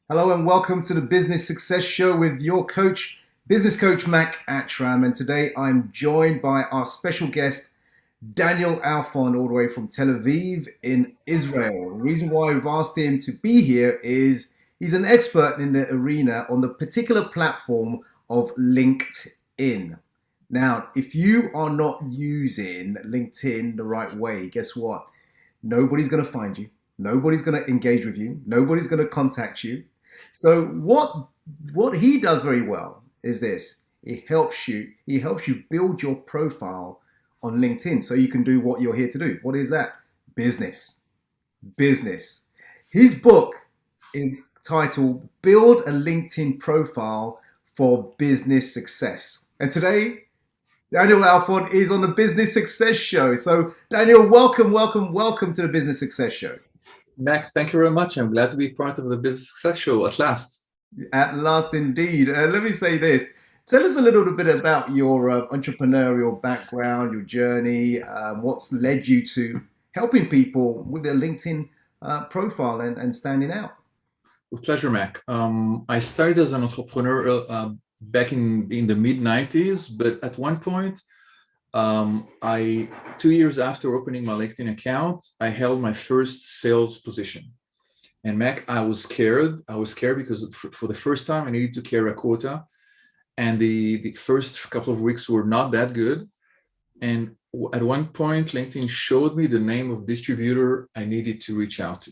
Hello and welcome to the Business Success Show with your coach, business coach Mac Attram. And today I'm joined by our special guest, Daniel Alfon, all the way from Tel Aviv in Israel. The reason why we've asked him to be here is he's an expert in the arena on the particular platform of LinkedIn. Now, if you are not using LinkedIn the right way, guess what? Nobody's going to find you. Nobody's going to engage with you. Nobody's going to contact you. So what he does very well is this. He helps you build your profile on LinkedIn so you can do what you're here to do. What is that? Business. Business. His book is titled Build a LinkedIn Profile for Business Success. And today Daniel Alfon is on the Business Success Show. So Daniel, welcome to the Business Success Show. Max, thank you very much. I'm glad to be part of the Business Success Show at last. At last, indeed. Let me say this. Tell us a little bit about your entrepreneurial background, your journey, what's led you to helping people with their LinkedIn profile and standing out. With pleasure, Mac. I started as an entrepreneur back in the mid 90s, but at one point, 2 years after opening my LinkedIn account, I held my first sales position. And Mac, I was scared. I was scared because for the first time, I needed to carry a quota. And the first couple of weeks were not that good. And at one point, LinkedIn showed me the name of distributor I needed to reach out to.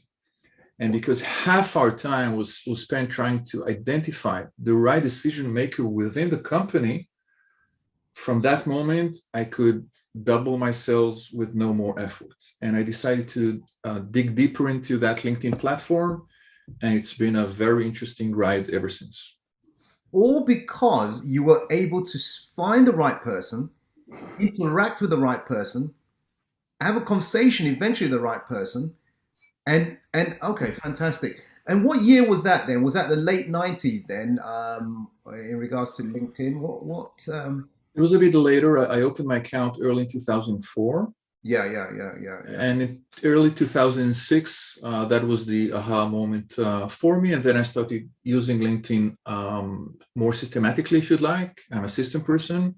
And because half our time was spent trying to identify the right decision maker within the company, from that moment, I could double my sales with no more effort. And I decided to dig deeper into that LinkedIn platform. And it's been a very interesting ride ever since. All because you were able to find the right person, interact with the right person, have a conversation eventually with the right person, and okay, fantastic. And what year was that then? Was that the late 90s then, in regards to LinkedIn? It was a bit later. I opened my account early in 2004. Yeah. And in early 2006, that was the aha moment for me. And then I started using LinkedIn more systematically, if you'd like. I'm a system person.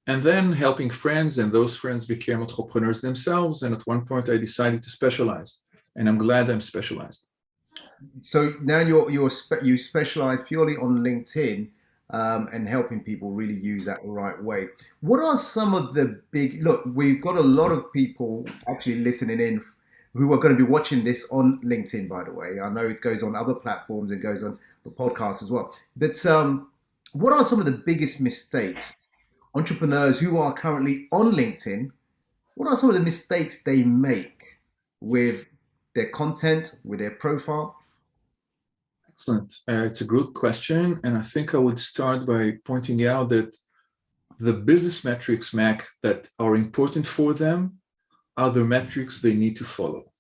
And then helping friends, and those friends became entrepreneurs themselves. And at one point, I decided to specialize. And I'm glad I'm specialized. So now you specialize purely on LinkedIn, and helping people really use that the right way. What are some of the big look? We've got a lot of people actually listening in who are going to be watching this on LinkedIn. By the way, I know it goes on other platforms and goes on the podcast as well. But what are some of the biggest mistakes entrepreneurs who are currently on LinkedIn? What are some of the mistakes they make with their content, with their profile? Excellent. It's a good question. And I think I would start by pointing out that the business metrics, Mac, that are important for them are the metrics they need to follow.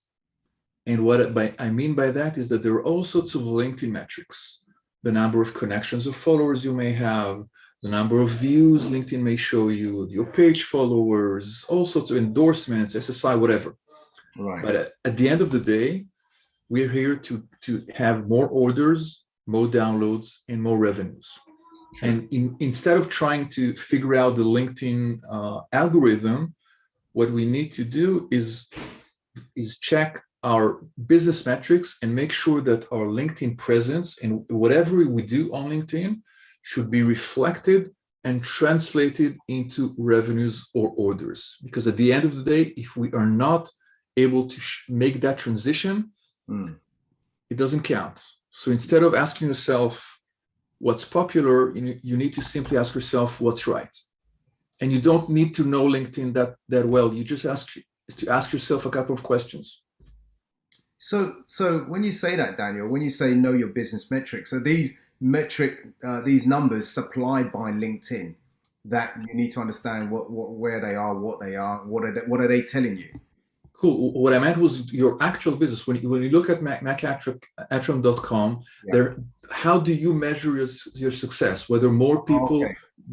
And what I mean by that is that there are all sorts of LinkedIn metrics. The number of connections or followers you may have, the number of views LinkedIn may show you, your page followers, all sorts of endorsements, SSI, whatever. Right. But at the end of the day, we're here to have more orders, more downloads, and more revenues. And instead of trying to figure out the LinkedIn algorithm, what we need to do is check our business metrics and make sure that our LinkedIn presence and whatever we do on LinkedIn should be reflected and translated into revenues or orders. Because at the end of the day, if we are not able to make that transition, it doesn't count. So instead of asking yourself what's popular, you need to simply ask yourself what's right. And you don't need to know LinkedIn that well. You just ask yourself a couple of questions. So when you say that, Daniel, when you say know your business metrics, so these numbers supplied by LinkedIn that you need to understand where they are, what are they telling you? Cool. What I meant was your actual business. When you look at macattram.com, how do you measure your success? Whether more people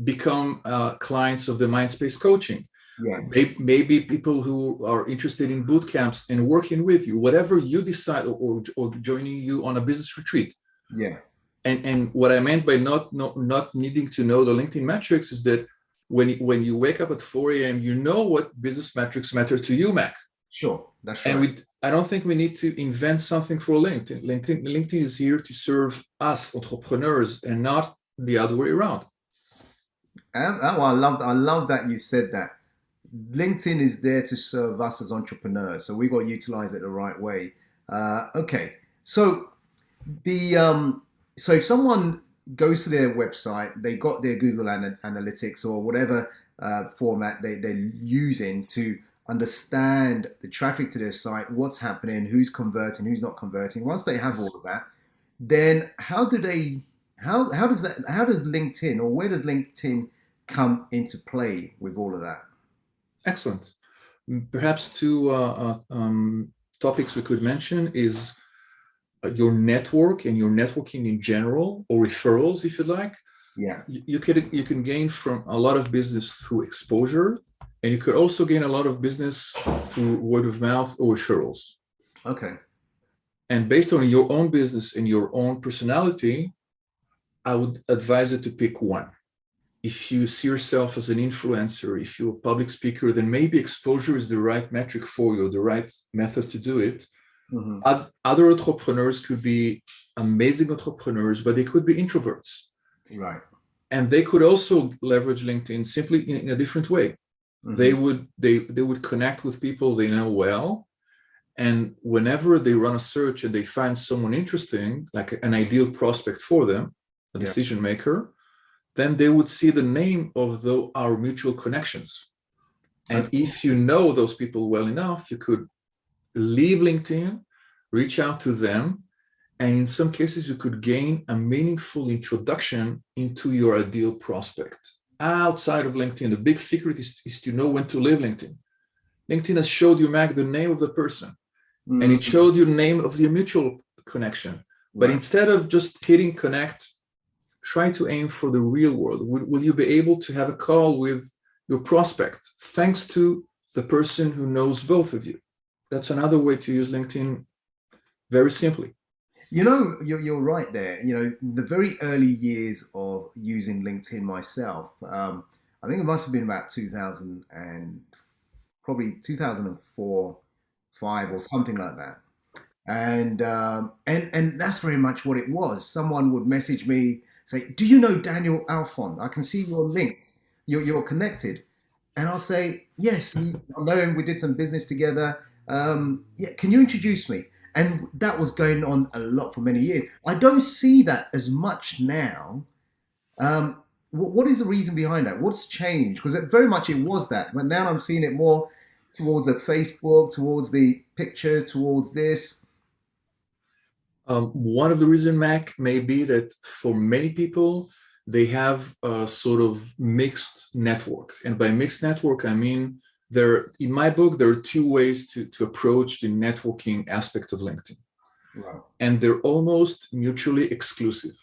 become clients of the Mindspace coaching. Yeah. Maybe people who are interested in boot camps and working with you, whatever you decide, or joining you on a business retreat. Yeah. And what I meant by not needing to know the LinkedIn metrics is that when you wake up at 4 a.m., you know what business metrics matter to you, Mac. Sure. That's And right. I don't think we need to invent something for LinkedIn. LinkedIn is here to serve us entrepreneurs and not the other way around. I love that you said that. LinkedIn is there to serve us as entrepreneurs, so we got to utilize it the right way. Okay, so the so if someone goes to their website, they got their Google Analytics or whatever format they're using to understand the traffic to their site, what's happening, who's converting, who's not converting. Once they have all of that, then how does LinkedIn, or where does LinkedIn come into play with all of that? Excellent. Perhaps two topics we could mention is your network and your networking in general, or referrals, if you like. Yeah. You can gain from a lot of business through exposure, and you could also gain a lot of business through word of mouth or referrals. Okay. And based on your own business and your own personality, I would advise you to pick one. If you see yourself as an influencer, if you're a public speaker, then maybe exposure is the right metric for you, the right method to do it. Mm-hmm. Other entrepreneurs could be amazing entrepreneurs, but they could be introverts. Right. And they could also leverage LinkedIn simply in a different way. Mm-hmm. They would connect with people they know well. And whenever they run a search and they find someone interesting, like an ideal prospect for them, a decision maker, then they would see the name of our mutual connections. And if you know those people well enough, you could leave LinkedIn, reach out to them, and in some cases, you could gain a meaningful introduction into your ideal prospect. Outside of LinkedIn, the big secret is to know when to leave LinkedIn. LinkedIn has showed you, Mac, the name of the person, and it showed you the name of the mutual connection. But instead of just hitting connect, try to aim for the real world. Will you be able to have a call with your prospect thanks to the person who knows both of you? That's another way to use LinkedIn very simply. You know, you're right there. You know, the very early years of using LinkedIn myself, I think it must have been about 2000 and probably 2004, 5 or something like that. And that's very much what it was. Someone would message me, say, "Do you know Daniel Alfon? I can see you're linked. You're connected." And I'll say, "Yes, I know him. We did some business together. Yeah, can you introduce me?" And that was going on a lot for many years. I don't see that as much now. What is the reason behind that? What's changed? Because very much it was that, but now I'm seeing it more towards the Facebook, towards the pictures, towards this. One of the reasons, Mac, may be that for many people, they have a sort of mixed network. And by mixed network, I mean, in my book, there are two ways to approach the networking aspect of LinkedIn. Right. And they're almost mutually exclusive.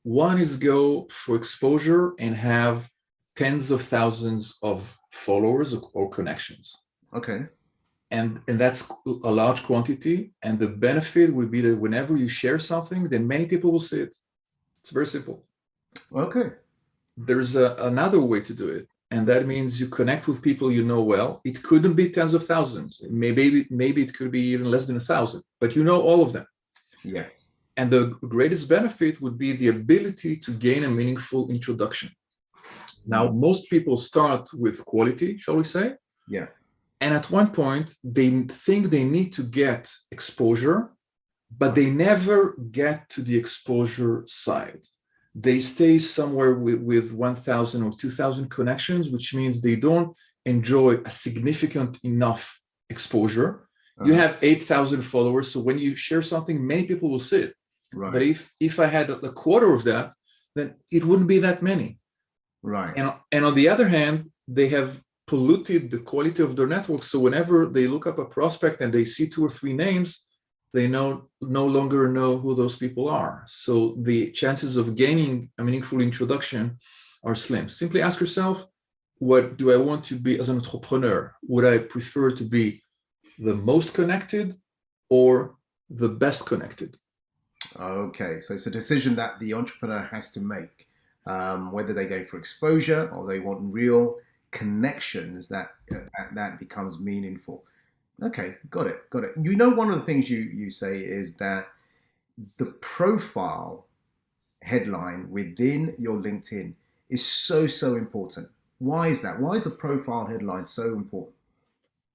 One is go for exposure and have tens of thousands of followers or connections. Okay. And that's a large quantity. And the benefit would be that whenever you share something, then many people will see it. It's very simple. Okay. There's another way to do it. And that means you connect with people you know well. It couldn't be tens of thousands. Maybe it could be even less than 1,000, but you know all of them. Yes. And the greatest benefit would be the ability to gain a meaningful introduction. Now, most people start with quality, shall we say? Yeah. And at one point, they think they need to get exposure, but they never get to the exposure side. They stay somewhere with 1,000 or 2,000 connections, which means they don't enjoy a significant enough exposure. You have 8,000 followers, so when you share something, many people will see it. Right. But if I had a quarter of that, then it wouldn't be that many. Right. And on the other hand, they have polluted the quality of their network. So whenever they look up a prospect and they see 2 or 3 names, they no longer know who those people are. So the chances of gaining a meaningful introduction are slim. Simply ask yourself, what do I want to be as an entrepreneur? Would I prefer to be the most connected or the best connected? Okay, so it's a decision that the entrepreneur has to make, whether they go for exposure or they want real connections that becomes meaningful. Okay, got it, got it. You know, one of the things you say is that the profile headline within your LinkedIn is so important. Why is that? Why is the profile headline so important?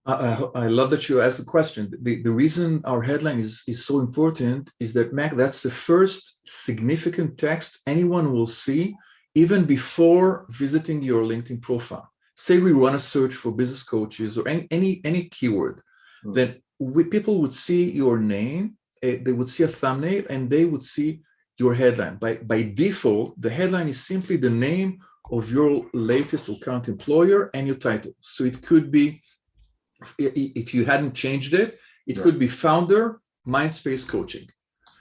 I love that you asked the question. The reason our headline is so important is that, Mac, that's the first significant text anyone will see even before visiting your LinkedIn profile. Say we run a search for business coaches or any keyword, then people would see your name, they would see a thumbnail, and they would see your headline. By default, the headline is simply the name of your latest or current employer and your title. So it could be, if you hadn't changed it, it could be founder, Mindspace Coaching.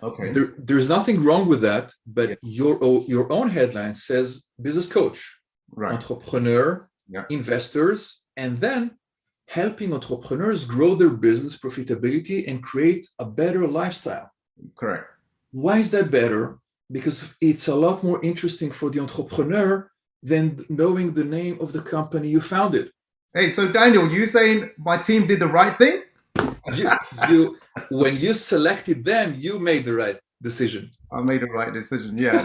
Okay. There's nothing wrong with that, but your own headline says business coach, entrepreneur, investors, and then helping entrepreneurs grow their business profitability and create a better lifestyle. Correct. Why is that better? Because it's a lot more interesting for the entrepreneur than knowing the name of the company you founded. Hey, so Daniel, you saying my team did the right thing? When you selected them, you made the right decision. I made the right decision. Yeah.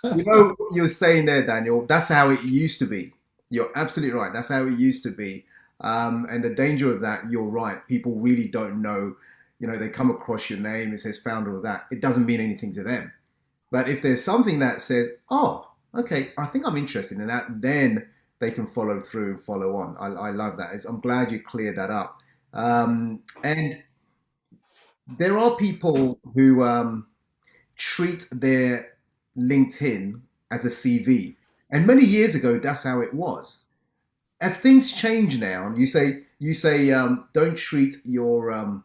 You know what you're saying there, Daniel. That's how it used to be. You're absolutely right. That's how it used to be. And the danger of that, you're right. People really don't know. You know, they come across your name, it says founder of that. It doesn't mean anything to them. But if there's something that says, oh, okay, I think I'm interested in that, then they can follow through and follow on. I love that. I'm glad you cleared that up. And there are people who treat their LinkedIn as a CV. And many years ago, that's how it was. Have things changed now? And you say don't treat your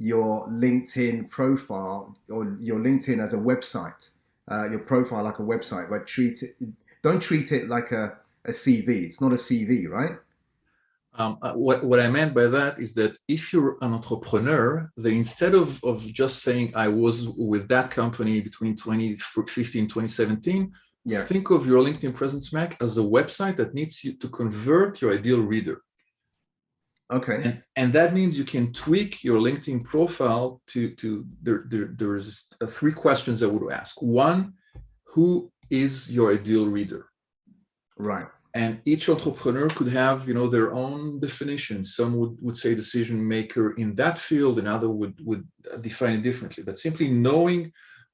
LinkedIn profile or your LinkedIn as a website, your profile like a website, but don't treat it like a CV. It's not a CV, right? What I meant by that is that if you're an entrepreneur, then instead of just saying I was with that company between 2015 2017, think of your LinkedIn presence, Mac, as a website that needs you to convert your ideal reader. Okay. And that means you can tweak your LinkedIn profile there's three questions I would ask. One, who is your ideal reader? Right. And each entrepreneur could have, their own definitions. Some would say decision maker in that field, another would define it differently. But simply knowing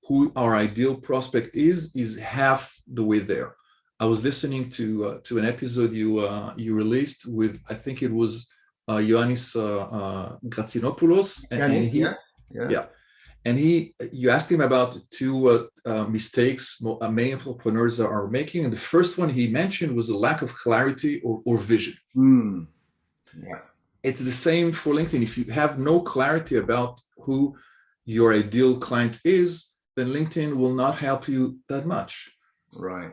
who our ideal prospect is half the way there. I was listening to an episode you released with, I think it was Ioannis Gratsinopoulos, and he, and you asked him about two mistakes many entrepreneurs are making, and the first one he mentioned was a lack of clarity or vision. It's the same for LinkedIn. If you have no clarity about who your ideal client is, then LinkedIn will not help you that much. Right.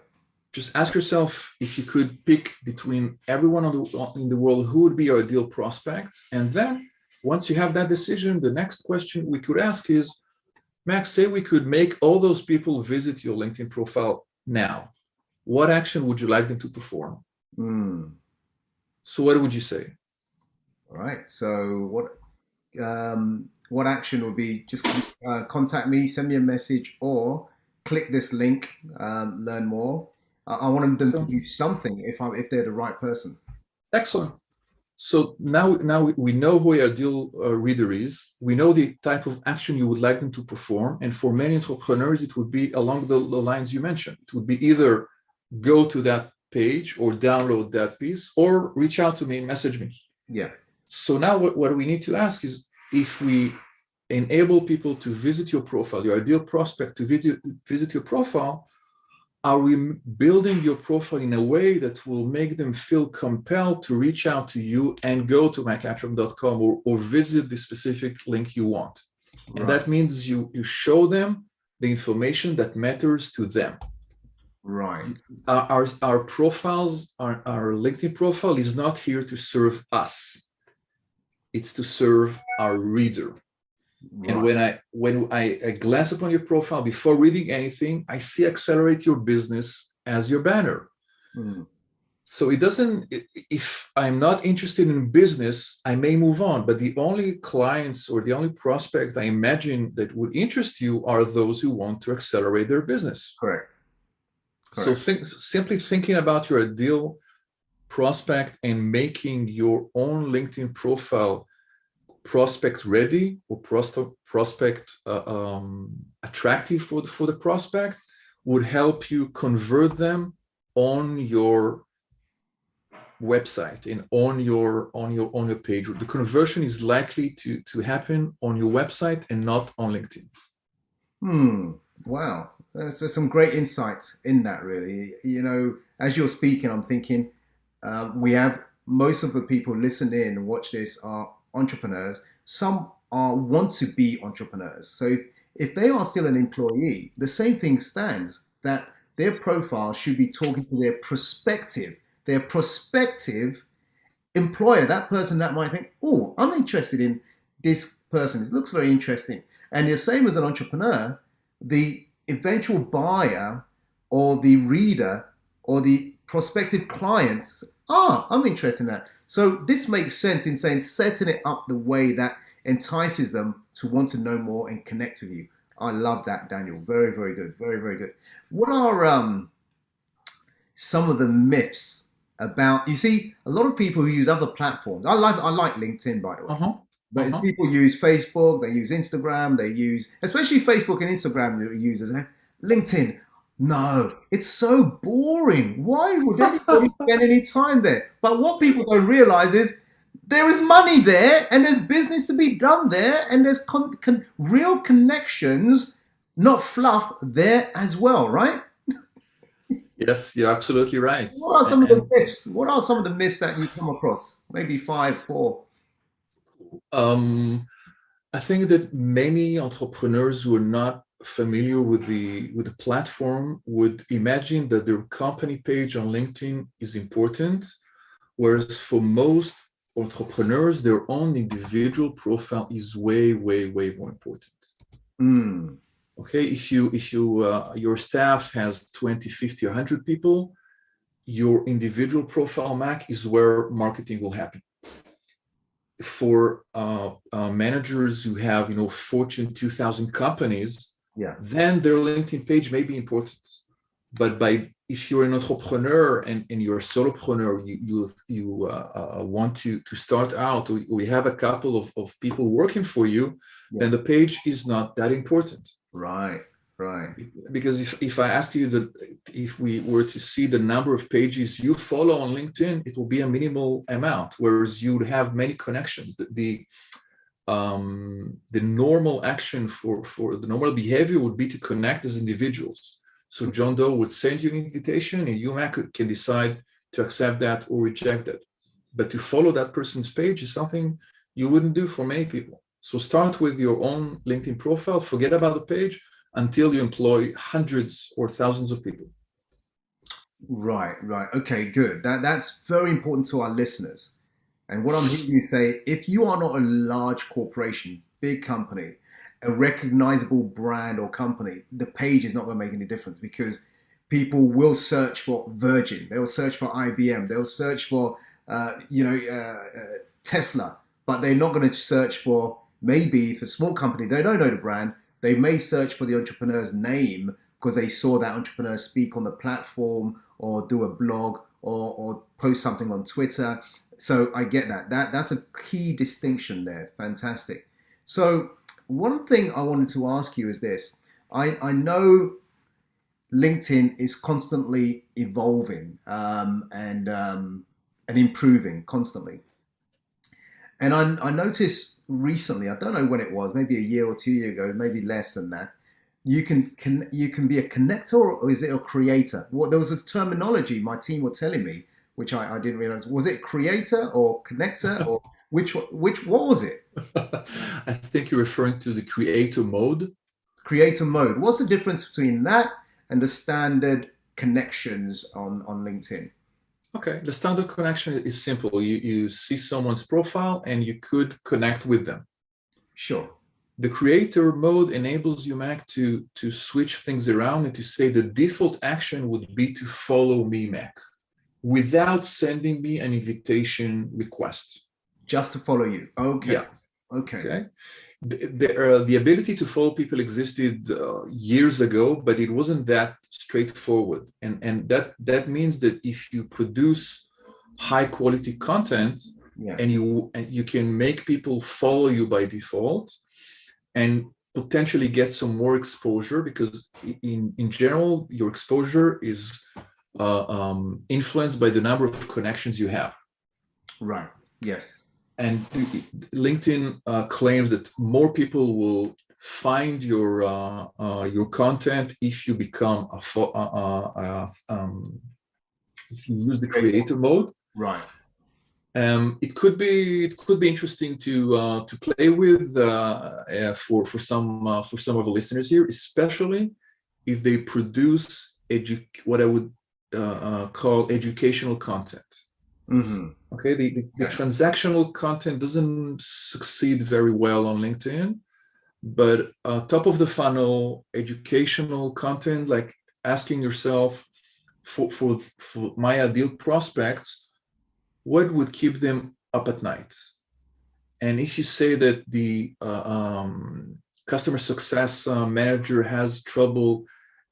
Just ask yourself, if you could pick between everyone in the world, who would be your ideal prospect? And then once you have that decision, the next question we could ask is, Max, say we could make all those people visit your LinkedIn profile now. What action would you like them to perform? So what would you say? All right. So what action would be just contact me, send me a message, or click this link, learn more. I want them to do something if they're the right person. Excellent. So now we know who your ideal reader is. We know the type of action you would like them to perform. And for many entrepreneurs, it would be along the lines you mentioned. It would be either go to that page or download that piece or reach out to me and message me. Yeah. So now what we need to ask is, if we enable people to visit your profile, your ideal prospect to visit your profile, are we building your profile in a way that will make them feel compelled to reach out to you and go to macattram.com or visit the specific link you want? Right. And that means you show them the information that matters to them. Right. Our profiles, our LinkedIn profile is not here to serve us. It's to serve our reader. And Right. when I glance upon your profile before reading anything, I see accelerate your business as your banner. Mm. So it doesn't, if I'm not interested in business, I may move on. But the only clients or the only prospects I imagine that would interest you are those who want to accelerate their business. Correct. So Correct. simply thinking about your ideal prospect and making your own LinkedIn profile prospect ready or prospect attractive for the prospect would help you convert them on your website and on your page. The conversion is likely to happen on your website and not on LinkedIn. Hmm. Wow. There's some great insight in that, really. You know, as you're speaking, I'm thinking we have most of the people listen in and watch this are entrepreneurs. Some are want to be entrepreneurs. So if they are still an employee, the same thing stands that their profile should be talking to their prospective employer, that person that might think, oh, I'm interested in this person. It looks very interesting. And the same as an entrepreneur, the eventual buyer or the reader or the prospective clients, I'm interested in that. So this makes sense in saying setting it up the way that entices them to want to know more and connect with you. I love that, Daniel. Very, very good. Very, very good. What are some of the myths about, you see, a lot of people who use other platforms. I like LinkedIn, by the way, Uh-huh. but if Uh-huh. people use Facebook, they use Instagram, they use, especially Facebook and Instagram users, LinkedIn. No, it's so boring. Why would anybody spend any time there? But what people don't realize is there is money there and there's business to be done there and there's real connections, not fluff there as well, right? Yes, you're absolutely right. What are some of the And myths? What are some of the myths that you come across? Maybe five, four. um, I think that many entrepreneurs who are not familiar with the platform would imagine that their company page on LinkedIn is important, whereas for most entrepreneurs, their own individual profile is way, way, way more important. Mm, Okay, if your staff has 20, 50, 100 people, your individual profile, Mac, is where marketing will happen. For managers who have, Fortune 2000 companies, yeah. then their LinkedIn page may be important. But if you're an entrepreneur and you're a solopreneur, you want to start out, or we have a couple of people working for you, Yeah. then the page is not that important. Right. Right. Because if I asked you that, if we were to see the number of pages you follow on LinkedIn, it will be a minimal amount, whereas you would have many connections. The normal action for the normal behavior would be to connect as individuals. So John Doe would send you an invitation, and you, Mac, can decide to accept that or reject that. But to follow that person's page is something you wouldn't do for many people. So start with your own LinkedIn profile, forget about the page until you employ hundreds or thousands of people. Right. Right. Okay. Good. That's very important to our listeners. And what I'm hearing you say, if you are not a large corporation, big company, a recognizable brand or company, the page is not going to make any difference because people will search for Virgin, they'll search for IBM, they'll search for Tesla, but they're not going to search for, maybe if a small company, they don't know the brand, they may search for the entrepreneur's name because they saw that entrepreneur speak on the platform or do a blog or post something on Twitter. So I get that. That's a key distinction there. Fantastic. So one thing I wanted to ask you is this. I know LinkedIn is constantly evolving and improving constantly. And I noticed recently, I don't know when it was, maybe a year or 2 years ago, maybe less than that. You can be a connector or is it a creator? Well, there was a terminology my team were telling me, which I didn't realize. Was it creator or connector or which what was it? I think you're referring to the creator mode. Creator mode. What's the difference between that and the standard connections on LinkedIn? Okay, the standard connection is simple. You see someone's profile and you could connect with them. Sure. The creator mode enables you, Mac, to switch things around and to say the default action would be to follow me, Mac, without sending me an invitation request. Just to follow you. Okay. Yeah. Okay. Okay. The ability to follow people existed years ago, but it wasn't that straightforward. And that means that if you produce high quality content, Yeah. and you can make people follow you by default and potentially get some more exposure, because in general, your exposure is influenced by the number of connections you have. Right. Yes. And LinkedIn claims that more people will find your content if you become if you use the creator mode. Right. It could be interesting to play with for some of the listeners here, especially if they produce what I would call educational content. Mm-hmm. Okay, the transactional content doesn't succeed very well on LinkedIn, but top of the funnel educational content, like asking yourself for my ideal prospects, what would keep them up at night? And if you say that the customer success manager has trouble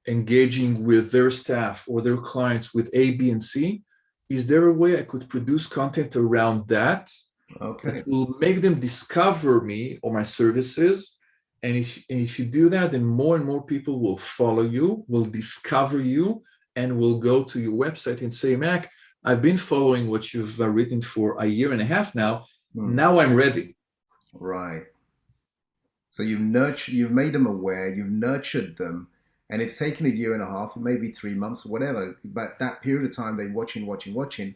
engaging with their staff or their clients with A, B, and C, is there a way I could produce content around that that will make them discover me or my services? And if you do that, then more and more people will follow you, will discover you, and will go to your website and say, Mac, I've been following what you've written for a year and a half now. Now I'm ready. Right. So you've made them aware, you've nurtured them, and it's taken a year and a half, maybe 3 months, whatever. But that period of time, they're watching,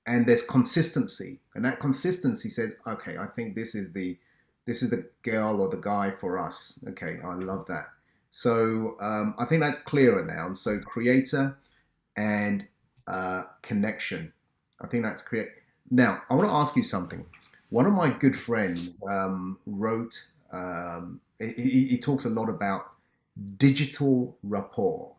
and there's consistency, and that consistency says, okay, I think this is the girl or the guy for us. Okay, I love that. So I think that's clearer now. And so creator and connection. I think that's clear. Now, I want to ask you something. One of my good friends wrote, he talks a lot about digital rapport.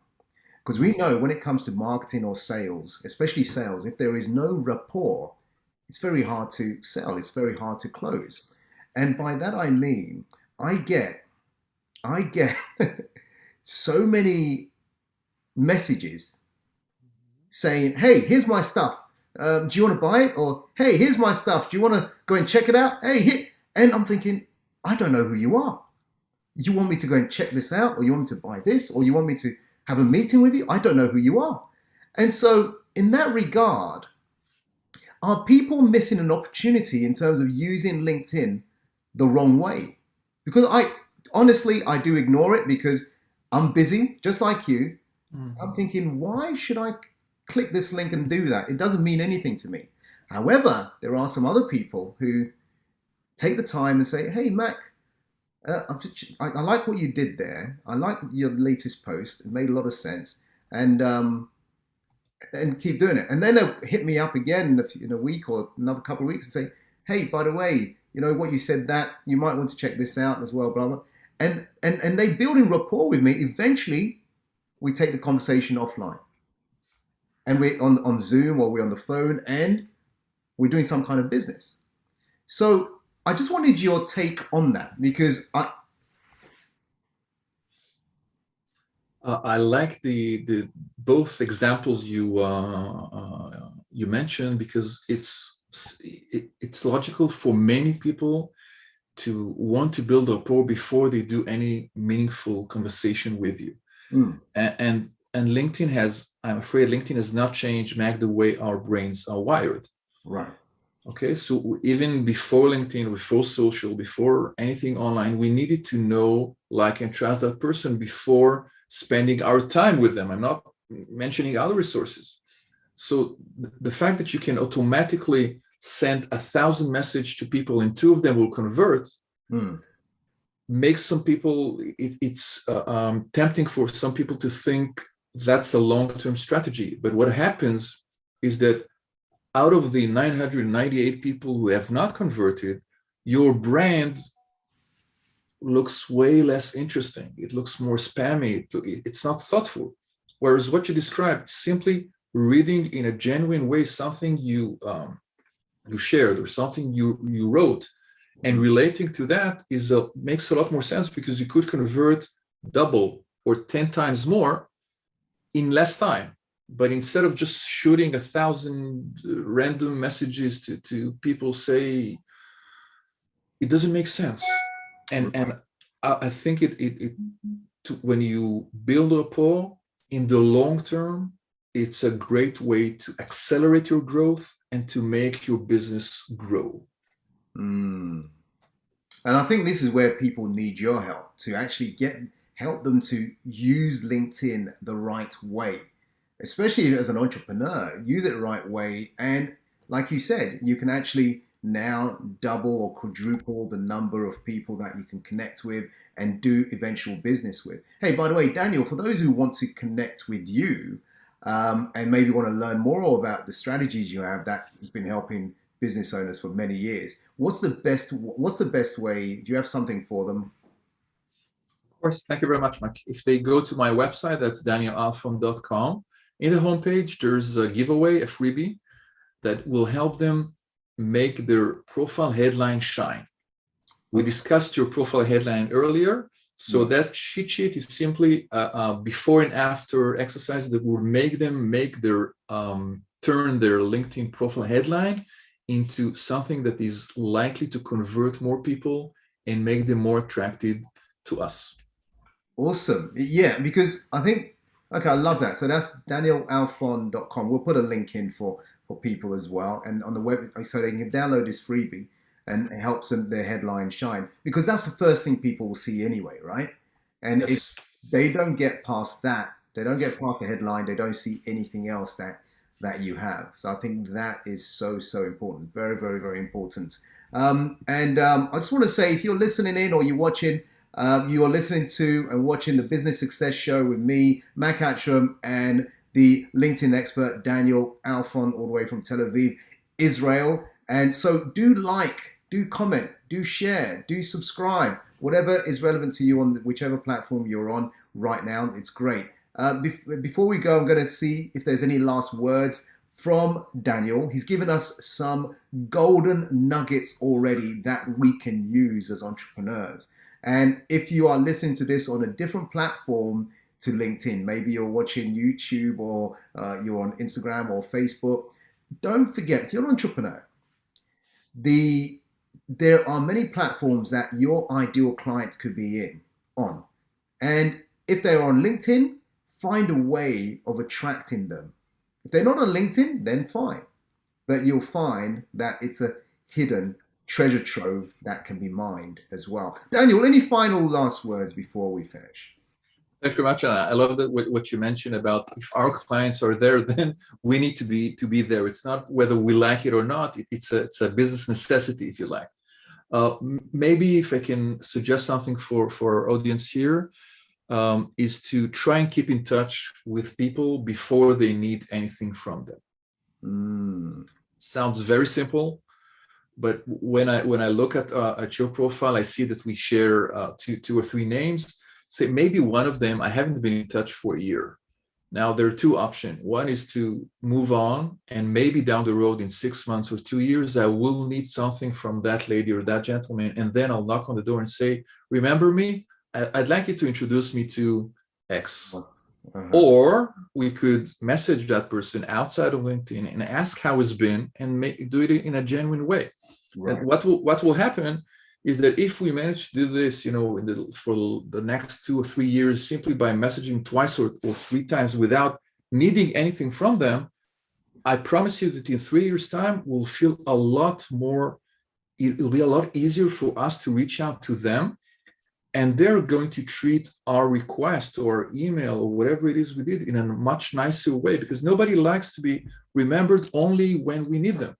Because we know when it comes to marketing or sales, especially sales, if there is no rapport, it's very hard to sell. It's very hard to close. And by that I mean, I get so many messages saying, hey, here's my stuff. Do you want to buy it? Or, hey, here's my stuff. Do you want to go and check it out? Hey, here. And I'm thinking, I don't know who you are. You want me to go and check this out? Or you want me to buy this? Or you want me to have a meeting with you? I don't know who you are. And so in that regard, are people missing an opportunity in terms of using LinkedIn the wrong way? Because honestly, I do ignore it because I'm busy, just like you. Mm-hmm. I'm thinking, why should I click this link and do that? It doesn't mean anything to me. However, there are some other people who take the time and say, hey, Mac, I like what you did there. I like your latest post. It made a lot of sense. And keep doing it. And then they'll hit me up again in a week or another couple of weeks and say, hey, by the way, you know what you said, that you might want to check this out as well, blah, blah. And they building rapport with me. Eventually, we take the conversation offline. And we're on Zoom or we're on the phone and we're doing some kind of business. So I just wanted your take on that because I like the both examples you mentioned, because it's logical for many people to want to build rapport before they do any meaningful conversation with you. And LinkedIn I'm afraid LinkedIn has not changed, Mac, the way our brains are wired. Right. Okay, so even before LinkedIn, before social, before anything online, we needed to know, like, and trust that person before spending our time with them. I'm not mentioning other resources. So the fact that you can automatically send 1,000 messages to people and 2 of them will convert makes some people, it's tempting for some people to think that's a long-term strategy. But what happens is that out of the 998 people who have not converted, your brand looks way less interesting. It looks more spammy. It's not thoughtful. Whereas what you described, simply reading in a genuine way something you shared or something you wrote, and relating to that makes a lot more sense, because you could convert double or 10 times more in less time. But instead of just shooting 1,000 random messages to people, say, it doesn't make sense. And I think when you build rapport in the long term, it's a great way to accelerate your growth and to make your business grow. Mm. And I think this is where people need your help to actually help them to use LinkedIn the right way, especially as an entrepreneur. Use it the right way, and like you said, you can actually now double or quadruple the number of people that you can connect with and do eventual business with. Hey, by the way, Daniel, for those who want to connect with you and maybe want to learn more about the strategies you have that has been helping business owners for many years, what's the best way? Do you have something for them? Of course, thank you very much, Mike. If they go to my website, that's danielalfon.com. In the homepage, there's a giveaway, a freebie that will help them make their profile headline shine. We discussed your profile headline earlier. So that cheat sheet is simply a before and after exercise that will make them turn their LinkedIn profile headline into something that is likely to convert more people and make them more attracted to us. Awesome. Yeah, because I think, okay, I love that. So that's danielalfon.com. We'll put a link in for people as well. And on the web, so they can download this freebie and it helps them, their headline shine. Because that's the first thing people will see anyway, right? And Yes. if they don't get past that, they don't get past the headline, they don't see anything else that you have. So I think that is so important. Very, very, very important. I just want to say, if you're listening in or you're watching, you are listening to and watching the Business Success Show with me, Mac Attram, and the LinkedIn expert, Daniel Alfon, all the way from Tel Aviv, Israel. And so do comment, do share, do subscribe, whatever is relevant to you on whichever platform you're on right now. It's great. Before we go, I'm going to see if there's any last words from Daniel. He's given us some golden nuggets already that we can use as entrepreneurs. And if you are listening to this on a different platform to LinkedIn, maybe you're watching YouTube or you're on Instagram or Facebook, don't forget, if you're an entrepreneur, there are many platforms that your ideal clients could be on. And if they're on LinkedIn, find a way of attracting them. If they're not on LinkedIn, then fine. But you'll find that it's a hidden treasure trove that can be mined as well. Daniel, any final last words before we finish? Thank you very much. I love that what you mentioned about if our clients are there, then we need to be there. It's not whether we like it or not. It's a business necessity, if you like. Maybe if I can suggest something for our audience here, is to try and keep in touch with people before they need anything from them. Sounds very simple, but when I look at your profile, I see that we share two or three names. Say maybe one of them I haven't been in touch for a year. Now there are two options. One is to move on, and maybe down the road in 6 months or 2 years, I will need something from that lady or that gentleman, and then I'll knock on the door and say, "Remember me? I'd like you to introduce me to X." Or we could message that person outside of LinkedIn and ask how it's been, and do it in a genuine way. Right. And what will happen is that if we manage to do this, for the next 2 or 3 years, simply by messaging twice or 3 times without needing anything from them, I promise you that in 3 years' time, we'll feel a lot more. It'll be a lot easier for us to reach out to them, and they're going to treat our request or email or whatever it is we did in a much nicer way, because nobody likes to be remembered only when we need them.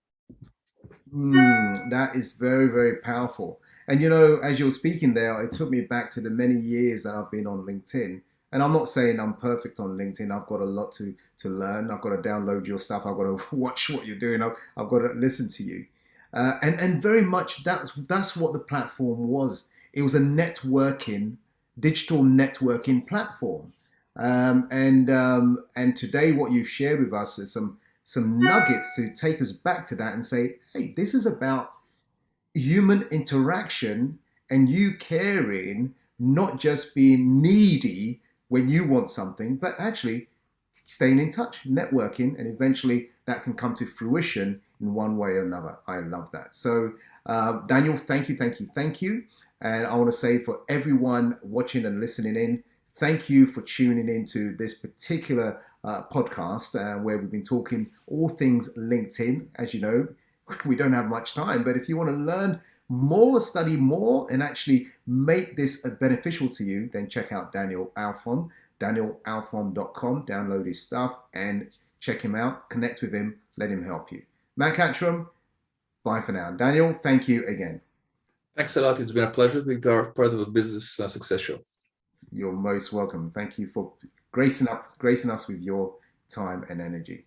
That is very, very powerful. And as you're speaking there, it took me back to the many years that I've been on LinkedIn. And I'm not saying I'm perfect on LinkedIn. I've got a lot to learn. I've got to download your stuff. I've got to watch what you're doing. I've got to listen to you. And very much that's what the platform was. it was a digital networking platform. And today, what you've shared with us is some nuggets to take us back to that and say, hey, this is about human interaction and you caring, not just being needy when you want something, but actually staying in touch, networking, and eventually that can come to fruition in one way or another. I love that. So, Daniel, thank you, thank you, thank you. And I want to say for everyone watching and listening in, thank you for tuning into this particular podcast where we've been talking all things LinkedIn. As you know, we don't have much time, but if you want to learn more, study more, and actually make this beneficial to you, then check out Daniel Alfon, danielalfon.com, download his stuff and check him out, connect with him, let him help you. Mac Attram, bye for now. Daniel, thank you again. Thanks a lot. It's been a pleasure to be part of the Business Success Show. You're most welcome. Thank you for gracing us with your time and energy.